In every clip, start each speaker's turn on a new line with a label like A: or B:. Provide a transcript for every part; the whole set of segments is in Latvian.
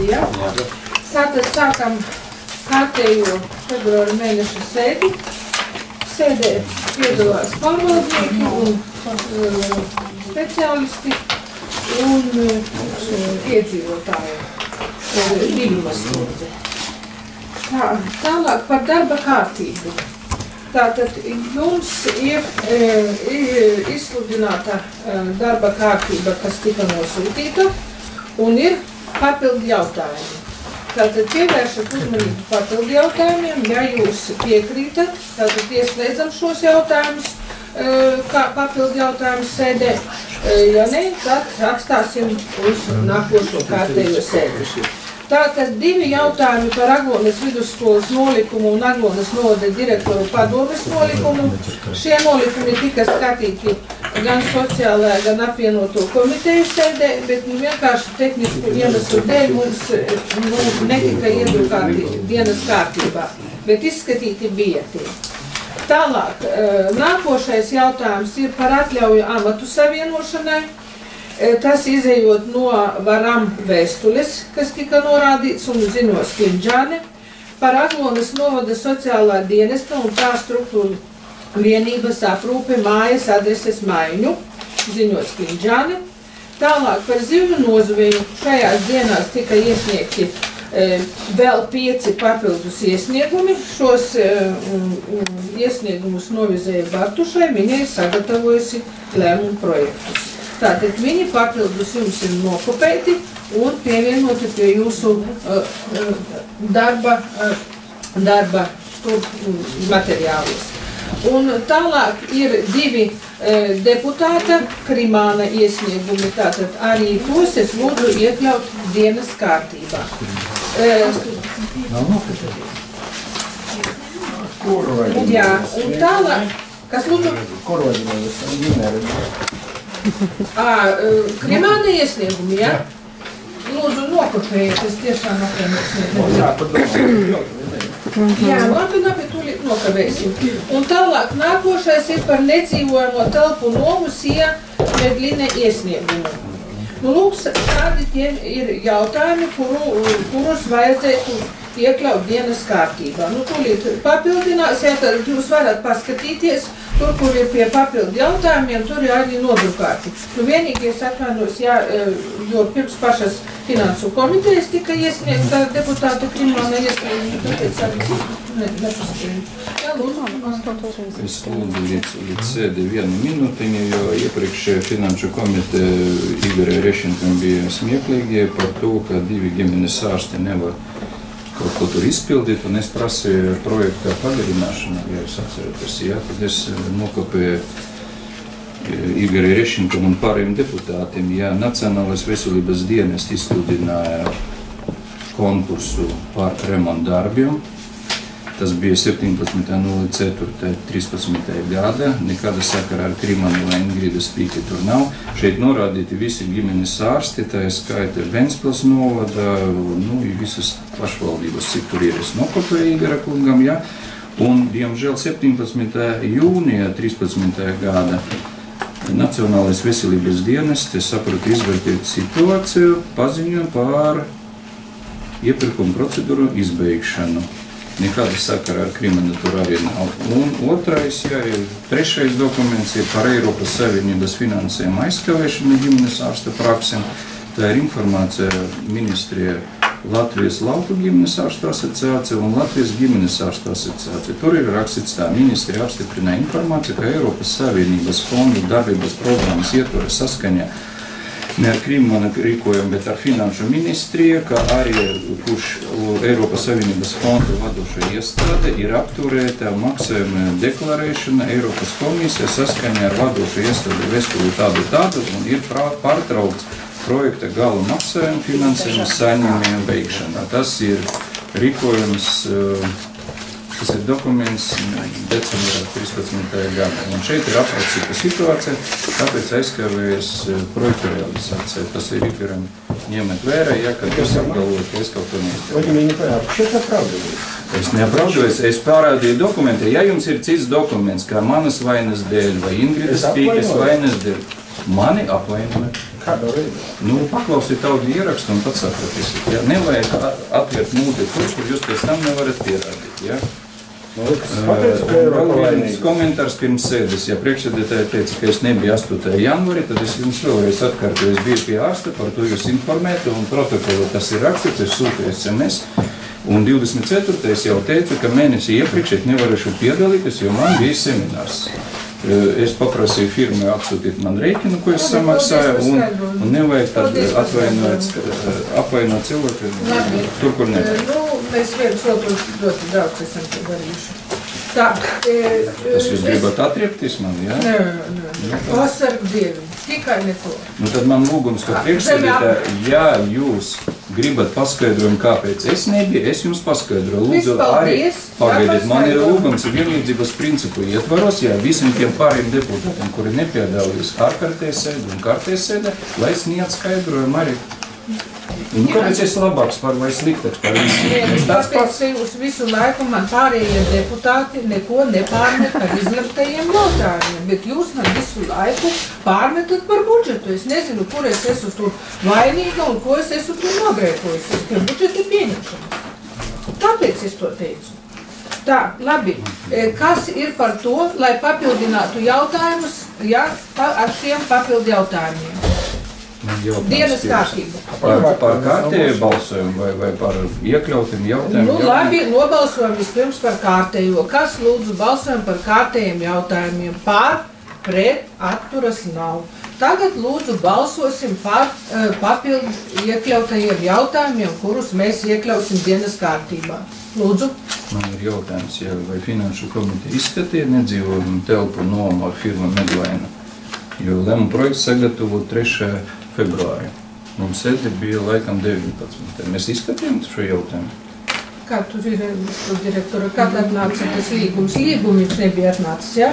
A: visi, ja? Tātad sākam kārtējo februāra mēneša sēdi. Sēdē piedalās pārvaldnieki un speciālisti un iedzīvotāji. Tālāk par darba kārtību. Tātad jums ir izsludināta darba kārtība, kas tika nosūtīta, un ir papildu jautājumi. Tātad pievēršat uzmanību papildu jautājumiem, ja jūs piekrītat, tātad ieslēdzam šos jautājumus, kā papildu jautājumus sēdē. Ja ne, tad atstāsim uz nākošo kārtējo sēdi. Tātad 2 jautājumi par Aglonas vidusskolas nolikumu un Aglonas novada direktoru padomes nolikumu. Šie nolikumi tika skatīti gan sociālajā, gan apvienoto komiteju sēdē, bet vienkārši tehnisku iemeslu dēļ mums netika iedrukāti dienas kārtībā, bet izskatīti bija tie. Tālāk, nākošais jautājums ir par atļauju amatu savienošanai. Tas izejot no Varam vēstules, kas tika norādīts un ziņos Klimģāne, par Aglonas novada sociālā dienesta un tā struktūra vienības aprūpe mājas adreses maiņu, ziņos Klimģāne. Tālāk par zivju nozveju šajās dienās tika iesniegti vēl 5 papildus iesniegumi. Šos iesniegumus novizēja Bartušai, viņai sagatavojusi lēmumu projektus. Tātad viņi papildus jums ir nokopēti un pievienoti pie jūsu darba materiālus. Un tālāk ir 2 deputāta Krimāna iesniegumi, tātad arī tos es lūdzu iekļaut dienas kārtībā. Jā, un tālāk, kas lūdzu? Krimāna iesniegumi, ja? Lūdzu, nokopējiet, es tiešām Jā, labi, tūlīt nokavēsim. Un tālāk nākošais ir par nedzīvojamo telpu novu Sija Medline iesniegumu. Lūk, kādi tie ir jautājumi, kurus vajadzētu iekļaut dienas kārtībā. Tūlīt papildināsiet, tad jūs varat paskatīties, tur, kur ir pie papildu jautājumiem, tur ir arī nodrukāti. Vienīgi es atvainojos, jo pirms pašas finansu komitejas tika iesniegta deputāta Krimāna iesnieguma, tāpēc arī nepaspēju. Jā, lūdzu.
B: Es lūdzu līdz sēdi 1 minūtiņu, jo iepriekšējā finanšu komiteja Igorai Rešenkam bija smieklīgi par to, ka 2 ģimenes ārsti nevar kaut ko tur izpildīt, un es prasīju projektā pagarināšanu, ja jūs atceraties, tad es nokopēju Igorai Rešenkam un pārējiem deputātiem, Nacionālais veselības dienests izsludināja konkursu par remontdarbiem. Tas bija 17.04.13. gada, nekāda sakara ar Krimānu vai Ingridas Pīki tur nav. Šeit norādīti visi ģimenes ārsti, tā skaita Ventspils novada, visas pašvaldības, cik tur ir, es nokopēju Igora kungam, Un, diemžēl, 17. jūnijā 13. gada Nacionālais veselības dienests, es sapratu, izvērtēt situāciju, paziņoja par iepirkuma procedūru izbeigšanu. Nekāda sakara ar Krimānu tur arī nav. Un trešais dokuments ir par Eiropas Savienības finansējumu aizkavēšanu ģimenes ārsta praksēm. Tā ir informācija ministrijā Latvijas lauku ģimenes ārstu asociācija un Latvijas ģimenes ārstu asociācija. Tur ir rakstīts tā, ministrija apstiprināja informāciju, ka Eiropas Savienības fondu darbības programmas ietvaras saskaņā ne ar Krimāna rīkojumu, bet ar finanšu ministriju, ka arī, kurš Eiropas Savienības fondu vadošā iestāde ir apturēta maksājuma deklarēšana Eiropas komisija saskaņā ar vadošo iestādi vēstuli tādu un ir pārtraukts projekta gala maksājuma finansējuma saņēmuma beigšana. Tas ir rīkojums, tas ir dokuments decembrā 13. gada. Un šeit ir aprakstīta situācija, tāpēc aizkavējas projekta realizācija. Tas ir Igoram ņemt vērā, kad jūs apgalvojat, ka es kaut ko neizdarīju. Es neapraudojos, es pārādīju dokumentē. Ja jums ir cits dokuments, kā manas vainas dēļ vai Ingridas Pīkas vainas dēļ, mani apvainoja.
C: Kādā veidā?
B: Nu, paklausiet audio ierakstu un pats sapratīsiet. Ja? Nevajag atvērt mūti tur, kur jūs pēc tam nevarat pierādīt. Ja? Vēl viens komentārs pirms sēdes. Ja priekšsēdētāji teica, ka es nebiju 8. janvārī, tad es jums vēlreiz atkārtoju, es biju pie ārsta, par to jūs informētu, un protokolu tas ir rakstīts, es sūtīju SMS. Un 24. jau teicu, ka mēnesi iepriekš es nevarēšu piedalīties, jo man bija seminārs. Es paprasīju firmai atsūtīt man rēķinu, ko es samaksāju, un nevajag tad apvainot cilvēku tur, kur nevajag.
A: Nu, mēs viens otru ļoti daudz esam to darījuši. Tā,
B: Tas jūs gribat atriepties man, jā?
A: Nē. Pasargu Dievi, tikai neko.
B: Nu tad man lūgums, ka priekšsēdētāji, ja jūs gribat paskaidrojumu, kāpēc es nebiju, es jums paskaidroju. Lūdzu, arī pagaidiet, man ir lūgums vienlīdzības principu ietvaros, ja visiem tiem pāriem deputātiem, kuri nepiedalīs ārkārtēs sēdē un kārtēs sēdē, lai sniedz skaidrojumu arī. Un kāpēc es labāks par vai sliktāks par visiem?
A: Tāpēc uz visu laiku man pārējie deputāti neko nepārmet par izlemtajiem jautājumiem, bet jūs man visu laiku pārmetat par budžetu. Es nezinu, kur es esmu tur vainīga un ko es esmu tur nogrēkojusies, ka budžeta pieņemšana. Tāpēc es to teicu. Tā, labi. Kas ir par to, lai papildinātu jautājumus, ja, ar šiem papildu jautājumiem? Dienas kārtība.
B: Par kārtēju balsojumu vai par iekļautiem jautājumiem?
A: Nu, labi, nobalsojam vispirms par kārtējo. Kas lūdzu balsojam par kārtējiem jautājumiem? Par, pret, atturas nav. Tagad lūdzu balsosim par papildu iekļautajiem jautājumiem, kurus mēs iekļausim dienas kārtībā. Lūdzu.
B: Man ir jautājums, ja vai Finanšu komiteja izskatīja nedzīvojumu telpu nomu ar firmu Medlaina, jo lēmuma projekts sagatavot 3. februārī. Mums sēde bija laikam 19. Mēs izskatījām šo jautājumu.
A: Kā tur ir direktora? Kad atnāca tas līgums? Līgums nebija atnācis, jā?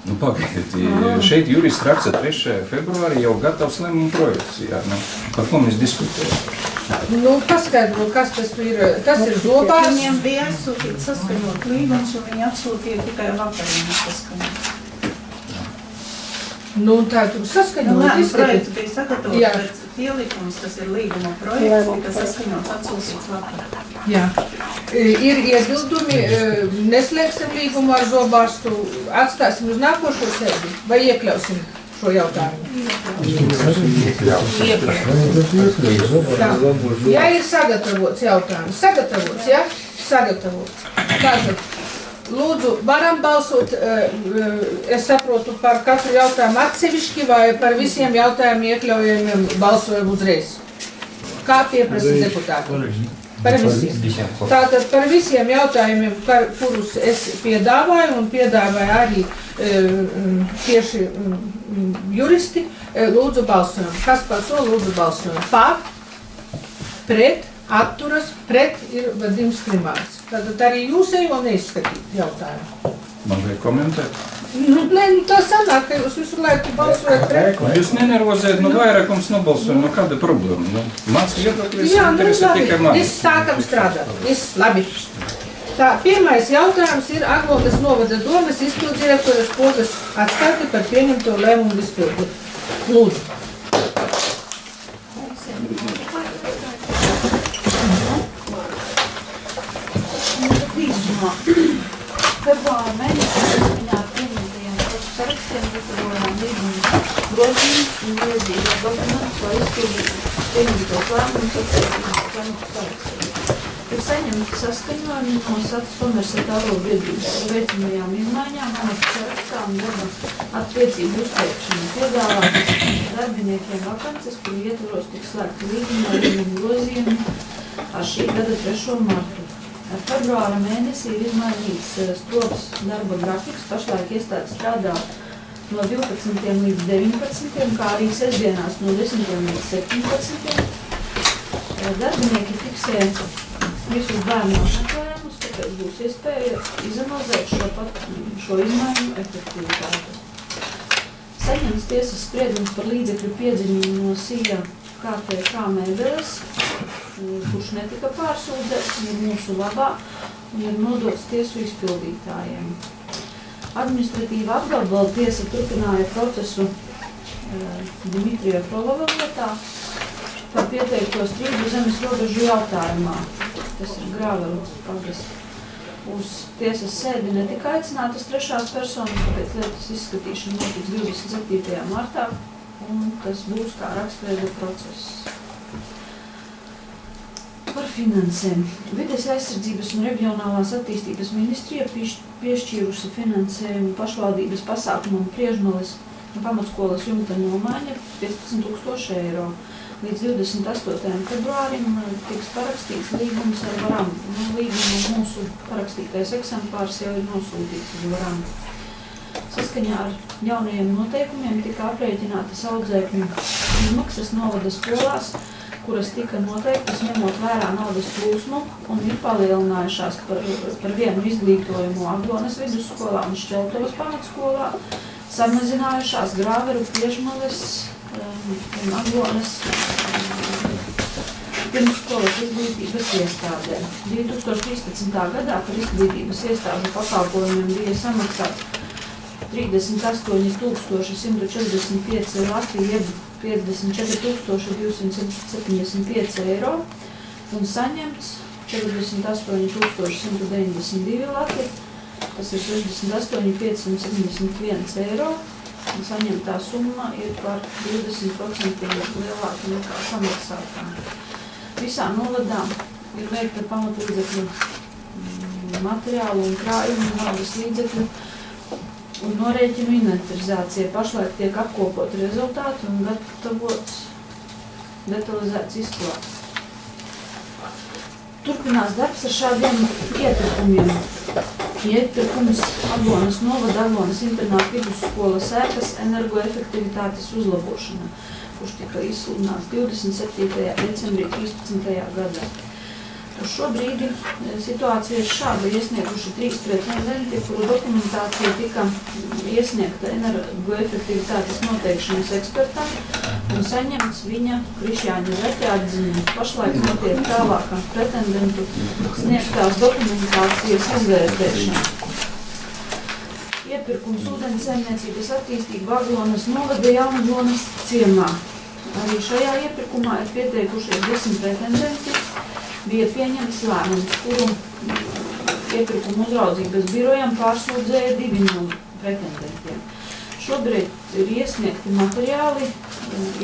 B: Nu, pagaidiet, šeit jurists raksta 3. februārī jau gatavs lēmuma projekts, jā, nu, par ko mēs diskutējam?
A: Nu, paskaidro, kas tas ir, tas ir Zobārs.
D: Viņiem bija atsūtīt saskaņot līgums, un viņi atsūtīja tikai vakarīnu saskaņot.
A: Nu, tā tur saskaņot.
D: Lēmuma projekts bija sagatavots pēc pielikums, tas ir līguma projekts, tika saskaņots atsūtīts vakar.
A: Jā. Ir iebildumi, neslēgsim līgumu ar Zobārstu, atstāsim uz nākošo sēdi vai iekļausim šo jautājumu? Tā. Ja ir sagatavots jautājums, sagatavots, ja? Sagatavots. Tātad, lūdzu, varam balsot, es saprotu, par katru jautājumu atsevišķi vai par visiem jautājumiem iekļaujamiem balsojumu uzreiz? Kā pieprasa deputāti? Par visiem. Tātad par visiem jautājumiem, kurus es piedāvāju un piedāvāju arī tieši juristi, lūdzu balsojam. Kas par to lūdzu balsojam? Par, pret, atturas, pret ir Vadims Klimāns. Tātad arī jūs jau neizskatīt jautājumu.
B: Man vajag komentēt?
A: Nu, tā sanāk, ka jūs visu laiku balsojat pret.
B: Jūs nenervozējat, nu vairākums nobalsoja, nu kāda problēma? Nu, mans viedoklis interesē tikai mani.
A: Viss sākam strādāt. Viss labi. Tā, pirmais jautājums ir Aglogas novada domes izpilddirektoras Pogas atskaiti par pieņemto lēmumu izpildi. Lūdzu.
D: Februāra mēnesī saskaņā ar pieņemtajiem sarakstiem gatavojām līgumu grozījumus un vajadzīgos dokumentus, lai izpildītu pieņemtos lēmumus attiecībā sarakstiem. Ir saņemti saskaņojumi no Satas Universitāro biedrības par veicamajām izmaiņām, amata sarakstā un darba attiecību uzteikšanu. Piedāvātas darbiniekiem vakances, kuru ietvaros tiks slēgti līgumi ar līgumu grozījumi ar šī gada 3. martu. Februāra mēnesī ir izmainīts strops darba grafiks, pašlaik iestāde strādā no 12. līdz 19. kā arī sestdienās no 10. līdz 17. Darbinieki fiksē visus bērnu apmeklējumus, tāpēc būs iespēja izanalizēt šo izmaiņu efektivitāti. Saņemts tiesas spriedums par līdzekļu piedziņu no SIA KTK mēbeles, kurš netika pārsūdzēts, ir mūsu labā un ir nodots tiesu izpildītājiem. Administratīva apgabala tiesa turpināja procesu Dimitrija Frolova vietā par pieteikto strīdu zemes robežu jautājumā. Tas ir Grāveru pagasts. Uz tiesas sēdi netika aicinātas trešās personas, tāpēc lietas izskatīšana notiks 27. martā, un tas būs kā rakstveida process. Par finansēm. Vides aizsardzības un reģionālās attīstības ministrija piešķīrusi finansējumu pašvaldības pasākumam Priežmalis pamatskolas jumta nomaiņa 15 000 eiro. Līdz 28. februārim tiks parakstīts līgums ar Varandu. Līguma mūsu parakstītais eksemplārs jau ir nosūtīts uz Varandu. Saskaņā ar jaunajiem noteikumiem tika aprēķinātas audzēkņu izmaksas novada skolās, kuras tika noteiktas ņemot vērā naudas plūsmu un ir palielinājušās par vienu izglītojumu Aglonas vidusskolā un Šķeltovas pamatskolā, samazinājušās Grāveru, Priežmalis un Aglonas pirmsskolas izglītības iestādēm. 2013. gadā par izglītības iestāžu pakalpojumiem bija samaksāts 38 145 jeb 54 275 eiro un saņemts 48 192 lati, tas ir 68 571 eiro. Saņemtā summa ir par 20% lielāka nekā samaksātā. Visām novadām ir veikta pamatlīdzekļu materiālu un krājumu naudas līdzekļu un norēķinu inventarizācija. Pašlaik tiek apkopot rezultāti un gatavots detalizēts izklāsts. Turpinās darbs ar šādiem iepirkumiem. Iepirkums Aglonas novada Aglonas internāta vidusskolas ēkas energoefektivitātes uzlabošana, kurš tika izsludināts 27. decembrī 13. gadā. Uz šo brīdi situācija ir šāda. Iesnieguši 3 pretendenti, kuru dokumentācija tika iesniegta energoefektivitātes noteikšanas ekspertam un saņemts viņa Krišjāņa Vete atziņums. Pašlaik notiek tālākā pretendentu sniegtās dokumentācijas izvērtēšana. Iepirkums ūdenssaimniecības attīstība Aglonas novada Jaunglonas ciemā. Arī šajā iepirkumā ir pieteikušies 10 pretendenti. Bija pieņemts lēmums, kuru iepirkuma uzraudzības birojam pārsūdzēja 2 no pretendentiem. Šobrīd ir iesniegti materiāli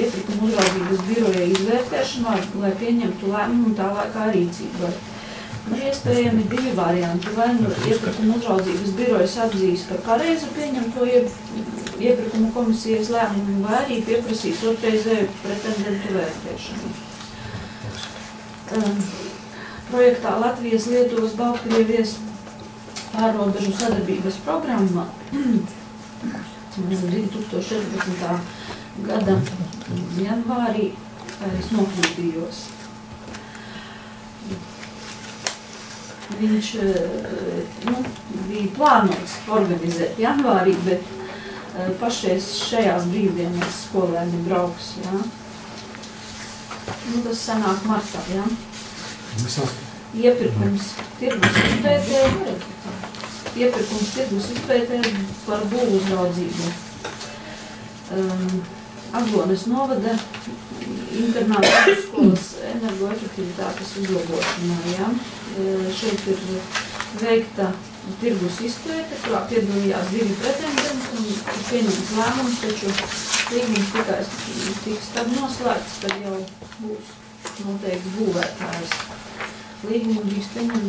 D: iepirkuma uzraudzības biroja izvērtēšanā, lai pieņemtu lēmumu tālākā rīcībā. Iespējami 2 varianti. Vai nu iepirkuma uzraudzības birojas atzīs par pareizu pieņemto iepirkuma komisijas lēmumu, vai arī pieprasīs otrreizēju pretendentu vērtēšanu. Projektā Latvijas-Lietuvas Baltkrievijas pārrobežu sadarbības programmā 2014. gada janvārī es nokļūdījos. Viņš bija plānots organizēt janvārī, bet pašreiz šajās brīvdienas skolēni brauks. Ja? Tas sanāk martā. Ja? Iepirkums tirgus izpētē par būvu uzraudzību. Aglonas novada internāta vidusskolas energoefektivitātes uzlabošanā. Ja? Šeit ir veikta tirgus izpēte, kurā piedalījās 2 pretendenti un pieņemts lēmums, taču līgums tiks tad noslēgts, kad jau būs noteikti būvētājs. Līgumu drīkst pieņemt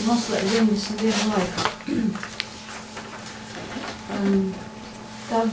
D: noslēgt 90 dienu laikā. Tad